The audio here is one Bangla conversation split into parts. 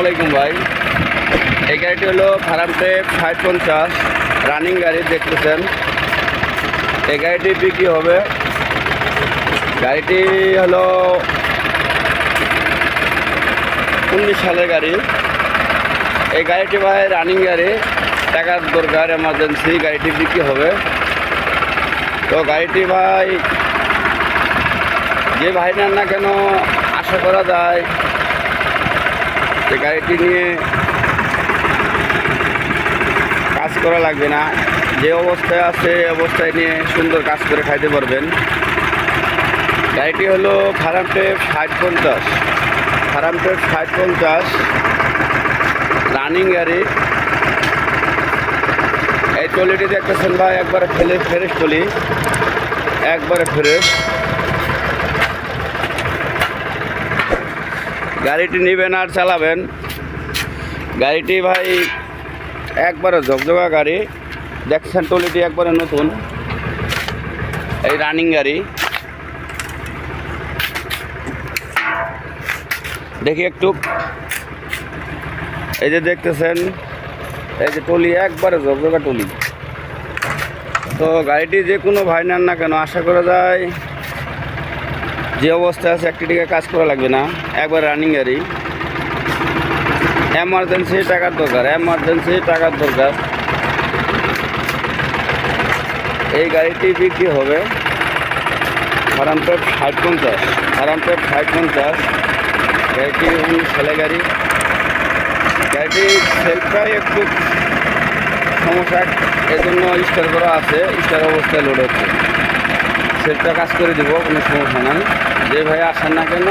আলাইকুম ভাই। এই গাড়িটি হলো ফারামটেক 6050 রানিং গাড়ি দেখতেছেন। এই গাড়িটি বিক্রি হবে। গাড়িটি হলো 19 সালের গাড়ি। এই গাড়িটি ভাই রানিং গাড়ি, টাকার দরকার, এমার্জেন্সি, গাড়িটি বিক্রি হবে। তো গাড়িটি ভাই যে ভাই নেন না কেন আশা করা যায় যে গাড়িটি নিয়ে কাজ করা লাগবে না। যে অবস্থায় আছে অবস্থায় নিয়ে সুন্দর কাজ করে খাইতে পারবেন। গাড়িটি হলো ফারামটেক 6050 রানিং গাড়ি। এই ট্রলিটি দেখতেছেন ভাই, একবারে ফ্রেশ ট্রলি, একবারে ফ্রেশ। গাড়িটি নেবেন আর চালাবেন। গাড়িটি ভাই একবারে ঝকঝকা গাড়ি, দেখছেন ট্রলিটি একবারে নতুন। এই রানিং গাড়ি দেখি একটু, এই যে দেখতেছেন, এই যে ট্রলি একবারে ঝকঝকা ট্রলি। তো গাড়িটি যে কোনো ভাই নেন না কেন আশা করা যায় যে অবস্থায় আছে একটি দিকে কাজ করা লাগবে না, একবার রানিং গাড়ি। এমার্জেন্সি টাকার দরকার, এই গাড়িটি বিক্রি হবে। ফারামটেক 6050 গাড়িটি 19 সালের গাড়ি। গাড়িটির সেলফটাই একটু সমস্যা, এজন্য স্টার করা আছে, স্টার অবস্থায় লোড হচ্ছে। সেলফটা কাজ করে দিব, কোনো সমস্যা নাই। যে ভাই আসেন না কেন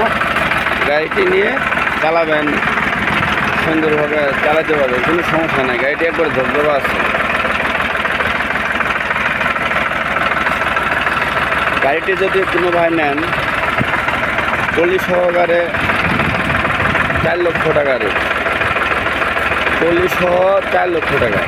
গাড়িটি নিয়ে চালাবেন, সুন্দরভাবে চালাতে পারবেন, কোনো সমস্যা নাই। গাড়িটি একবার ঝকঝকা আছে। গাড়িটি যদি কোনো ভাই নেন ট্রলি সহকারে 4 লক্ষ টাকা রেট, ট্রলি সহ 4 লক্ষ টাকা।